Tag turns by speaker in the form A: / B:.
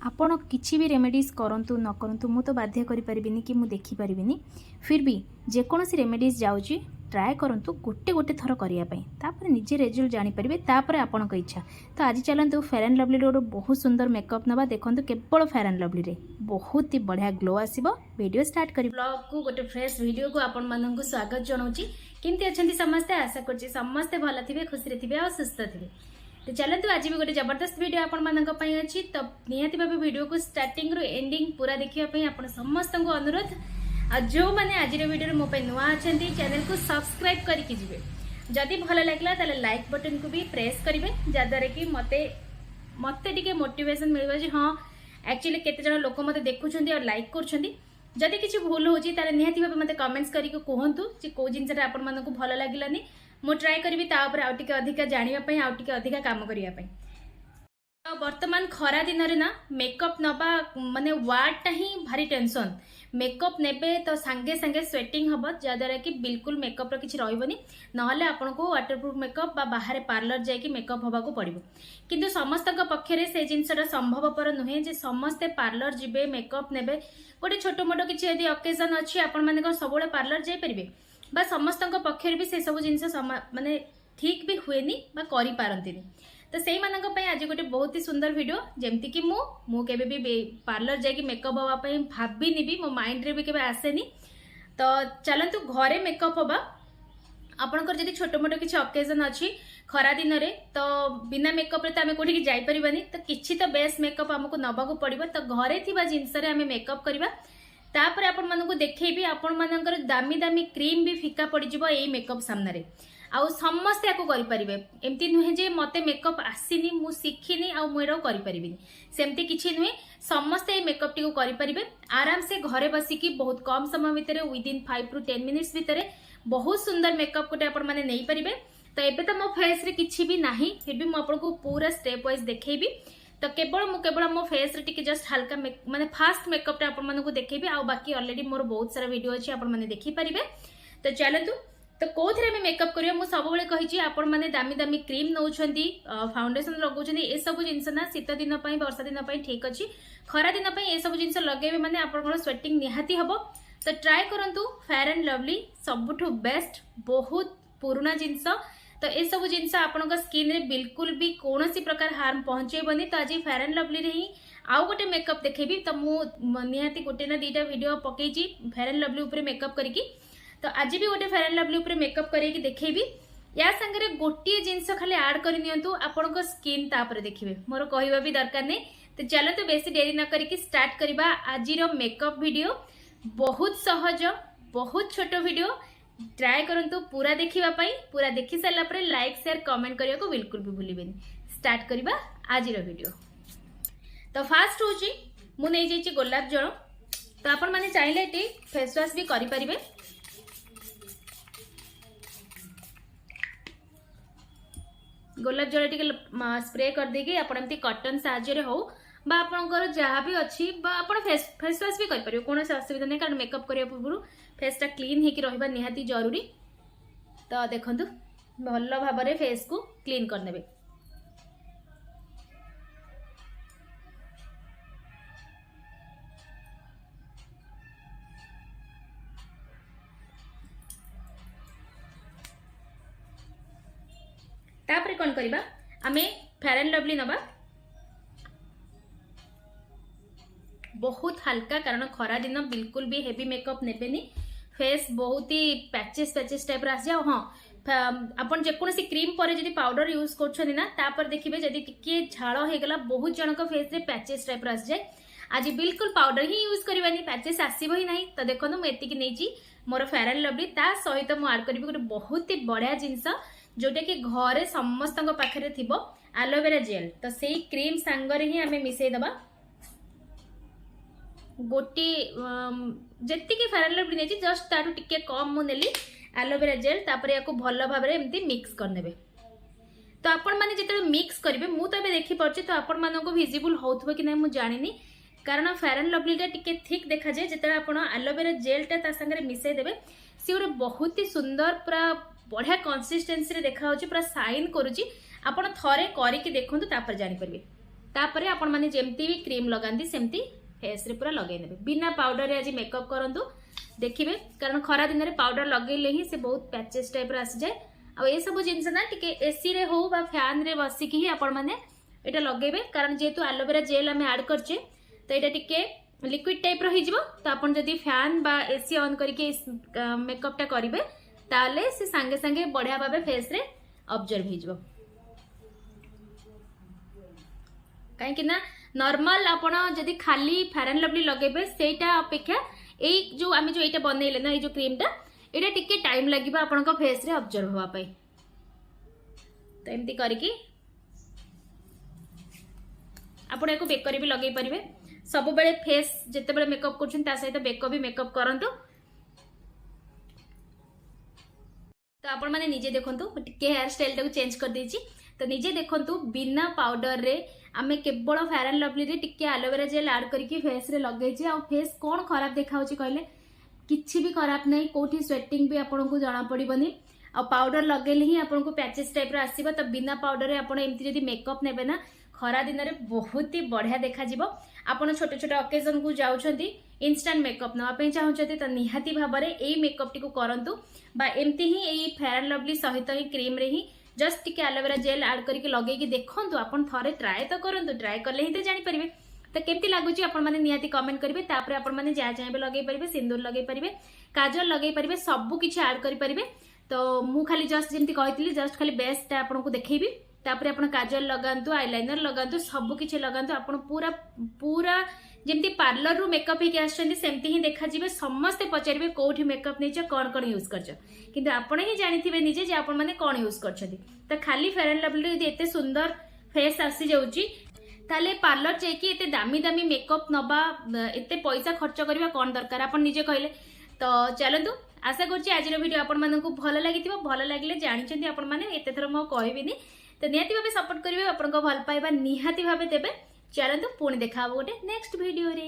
A: ଆପଣ କିଛି ବି ରେमेडीज କରନ୍ତୁ न करंतु मु तो बाध्य करि परिबिनी कि मु देखि परिबिनी फिर भी जेकोसी रेमेडीज जाउची ट्राए करंतु गोटे गोटे थर करिया पई तापर निजे रिजल्ट जानि परिबे तापर आपनक इच्छा। तो आज चलंतु फेयर एंड लवली रो बहुत सुंदर मेकअप नबा देखंतु केवल फेयर एंड लवली रे बहुत ही बढ़िया ग्लो आसीबो। वीडियो स्टार्ट करी ब्लॉग को गोटे फ्रेश वीडियो को आपन माननकु स्वागत जणाउची। केमती अछंती समस्ते आशा करची समस्ते भला थिबे खुशी रे थिबे और सुस्थ थिबे। तो चलते आज भी गोटे जबरदस्त वीडियो आपण अच्छी तो निहाती भाव वीडियो को स्टार्टिंग रू एंडिंग पूरा देखिए आप समस्त को अनुरोध आ जो मैंने आज वीडियो मो नुआ अच्छा चैनल को सब्सक्राइब करके जी जदि भल लगे ताले लाइक बटन को भी प्रेस करेंगे जहाद्वारा कि मते मते टिके मोटिवेशन मिलबा जे हाँ एक्चुअली केते जण लोक मते देखुछंती और लाइक करछंती जदि किसी भूल होची ताले निहाती भाव मते कमेंट्स करके कहंतु जे को जिनसटा आपण मानकु भल लागिलानी मु ट्राए करी अधिका जानापी अधिका काम करने। तो वर्तमान खरा दिन ना मेकअप नबा माने वार्डटा ही भारी टेंशन मेकअप नेबे तो सांगे सांगे स्वेटिंग हम जहाद्वारा कि बिल्कुल मेकअप किसी रही ना आपन को वाटरप्रूफ मेकअप बा बाहर पार्लर जाकि मेकअप हवा को पड़ो किंतु समस्त पक्षरे से जिनसा संभवपर नुहे जे समस्ते पार्लर जीवे मेकअप नेबे गोटे छोट मोट किसी यदि ओकेजन अच्छी आपण माने सब पार्लर जापरेंगे बा समस्त पक्षर भी से सब जिनस माने ठीक भी हुए करि पारंतिनी। तो से आज गोटे बहुत ही सुंदर वीडियो जमती कि मु केबे भी पार्लर जाकि मेकअप हवा भाविनी भी मो माइंड रे भी केबे आसेनी। तो चलतु घरे मेकअप हवा आपनकर जदि छोट मोट किसी ओकेजन अच्छी खरा दिन रे तो बिना मेकअप रे तो आमे कोठी जाई परिबानी तो किछि तो बेस मेकअप हमको नबाकू पड़िबो। तो घरे थिबा जिनस रे आमे मेकअप करबा तापर आपण मानकु देखैबी आपण मानकर दामी दामी क्रीम भी फिका पड़ जिवो एई मेकअप सामने आउ समस्ते याको करि परिबे। एमती नुहे जे मते मेकअप आसीनी मु सिखिनी आउ मु एरो करि परिबिनी सेमती किछि नुहे समस्ते एई मेकअप टिको करि परिबे आराम से घरे बसिकी बहुत कम समय भितर विदिन 5 टू 10 मिनिट्स भितर बहुत सुंदर मेकअप कोटे आपण माने नै परिबे। तो एबे तो मो फेस रे किछि भी नाही फिर भी मु आपनको पूरा स्टेप वाइज देखैबी। तो केवल मो फेस रे टिके जस्ट हल्का माने फास्ट मेकअप टा आपण मानकु देखैबी आ बाकी ऑलरेडी मोर बहुत सारा वीडियो अछि आपण माने देखि परिबे। तो चलतु तो कोथरे में मेकअप करियो मु सब बेले कहि छी आपण माने दामी दामी क्रीम नउछंती फाउंडेशन लगौछंती ए सब जिंस ना शीत दिन पई वर्षा दिन पई ठीक अछि खरा दिन पई ए सब जिंस लगेबे माने आपनकर स्वेटिंग निहाती हबो। तो ट्राई करंतु फेयर एंड लवली सबुठु बेस्ट बहुत पुराना जिंस। तो ये सब जिनस आपण स्किन रे बिल्कुल भी कौन प्रकार हार्म पहुंचेबनी। तो आज फेयर एंड लवली रे ही आउ गोटे मेकअप देखेबी तो निहाती गोटे ना दीटा वीडियो पकईची फेयर एंड लवली ऊपर मेकअप करिकी। तो आज भी गोटे फेयर एंड लवली ऊपर मेकअप करके देखेबी या संगे गोटे जिनस खाली ऐड कर नियंतु आपण स्किन तापर देखिबे मोर कहवा भी दरकार नहीं। तो चलो तो बेसी देरी न करिकी स्टार्ट करबा आज मेकअप वीडियो बहुत सहज बहुत छोट वीडियो ट्राए करंतु पूरा देखिबा पई पूरा देखि सारला परे लाइक शेयर कमेंट करिया को बिल्कुल भी भूलिबेनी। स्टार्ट करबा आज वीडियो। तो फास्ट होची मु नै जेची गोलाप जल तो आपण माने चाहिले एटी फेस वॉश भी करि परिबे। गोलाप जल टिके स्प्रे कर देगी आपण एमती कॉटन साहाय्य रे हो बा आपनकर जहाँ भी अच्छी बा आपण फेस वॉश भी कर कौन असुविधा नहीं कारण मेकअप करने पूर्व फेसटा क्लीन होकर रहा निहाती जरूरी। तो देखंतु भल भाव में फेस को क्लीन करने। तापर कौन करबा आमे फेयर एंड लवली नबा बहुत हल्का कारण खरा दिन बिल्कुल भी हेवी मेकअप नेबेनी फेस बहुत ही पैचेस टाइप आस जाओ। हाँ आपन जेकोसी क्रीम पर जदि पाउडर यूज करछनी ना तापर देखिबे जदि टिके झाळ हो गला बहुत जनक फेस रे पैचेस टाइप आस जाए। आज बिल्कुल पाउडर ही यूज करबानी पैचेस आसीबो ही नहीं। तो देखो मु एतिकी नेची मोर फेयर एंड लवली ता सहित मु ऐड करबी गोटे बहुत ही बढ़िया जिंस जोटा कि घरे समस्त पाखरे थिबो एलोवेरा जेल। तो सेही क्रीम सांगरे ही आमे मिसई दबा गोटी जेति की फेयर एंड लवली नेची जस्ट तारु टिके कम मु नेली एलोवेरा जेल तापर याको भल भाव में एमती मिक्स करनेबे। तो आपण माने जेते मिक्स करिवे मु तो देखि परछि तो आपण मानको विजिबल होथबो कि नै मु जानिनी कारण फेयर एंड लवली टा टिके ठीक देखा जाए जेते आपण एलोवेरा जेल टा ता संगे मिसई देबे सी गोटे बहुत ही सुंदर पूरा बढ़िया कंसिस्टेंसी रे देखा होची पूरा साइन करूची आपण थरे करिके देखंतु तापर जानि परबे। तापर आपण माने जेमती भी क्रीम लगांती सेमती फेस रे पूरा लगे नेबे बिना पाउडर रे आज मेकअप करंतु देखिबे कारण खरा दिन रे पाउडर लगेले ही से बहुत पैचेस टाइप रे आसी जाए आ ए सब जिंस ना टिके एसी रे हो बा फैन रे बसी की ही आपण माने एटा लगेबे कारण जेतु एलोवेरा जेल हम ऐड करछे तो एटा टिके लिक्विड टाइप रो हि जिवो तो आपण जदी फैन बा एसी ऑन करके मेकअप टा करिवे ताले से संगे संगे बढ़िया भाबे फेस रे ऑब्जर्व हि जिवो कहीं कि ना नॉर्मल आपण जदी खाली फेयर एंड लवली लगेबे सेटा अपेक्षा एई जो आमे जो एटा बनेले ना ए जो क्रीम टा एटा टिके टाइम लागिबा आपण को फेस रे ऑब्जर्व होवा पई तो एमती करके आपण एको बेकरी भी लगे परिबे सब बेले फेस जते बेले मेकअप करछन ता सहित बेक भी मेकअप करंतु तो आपण माने निजे देखंतु टिके हेयर स्टाइल टाको चेंज कर देछि तो निजे देखंतु बिना पाउडर रे आमे केवल फेयर एंड लवली रे टिके एलोवेरा जेल ऐड करके फेस रे लगेछि आ फेस कोन खराब देखाउछि कहले किछि भी खराब नहीं कोठी स्वेटिंग भी आपन को जाना पड़िबनी आ पाउडर लगेले ही आपन को पैचेस टाइप रे आसीबा तो बिना पाउडर रे आपन एमती जदी मेकअप नेबे ना खरा दिन रे बहुत ही बढ़िया देखा जिवो आपन छोटे छोटे ओकेजन को जाउछंती इंस्टेंट मेकअप नवा पे चाहउछंती तो निहाती भाबरे एई मेकअप टिको करंतु बा एमती ही एई फेयर एंड लवली सहित ही क्रीम रे ही जस्ट टिके एलोवेरा जेल ऐड करके लगेकी देखंतु आपन थरे ट्राई तो करंतु ट्राई करले ही तो जानि परिबे तो केमती लागुची आपण माने निहाती कमेंट करिवे तापर आपण माने जा चाहेबे लगे परिबे सिंदूर लगे परिबे काजल लगे परिबे सब किछि ऐड करि परिबे तो मु खाली जस्ट जेमती कहितली जस्ट खाली बेस्ट आपण को देखैबी तापर आपण काजल लगांतु आईलाइनर लगांतु सब किछि लगांतु आपण पूरा पूरा जेमती पार्लर रु मेकअप हे के आछंती सेमती ही देखा जिवे समस्त पचारिबे कोठी मेकअप नेछ कोन कोन यूज करछ किंतु आपण ही जानिथिबे निजे जे आपण माने कोन यूज करछथि तो खाली फेयर एंड लवली रे एते सुंदर फेस आसी जाउची ताले पार्लर जाइए एते दामी दामी मेकअप नबा एते पैसा खर्च करबा कोन दरकार आपण निजे कहले तो चलंतु आशा करछि आज वीडियो आपण मानकु भल लागिथिबो भल लागिले जानिचंती आपण माने एते थर म कहबिनी तो निहाती भाबे सपोर्ट करिवे आपण को भल पाइबा निहाती भाबे देबे चलंतु पुणी देखा गोटे नेक्स्ट वीडियो रे।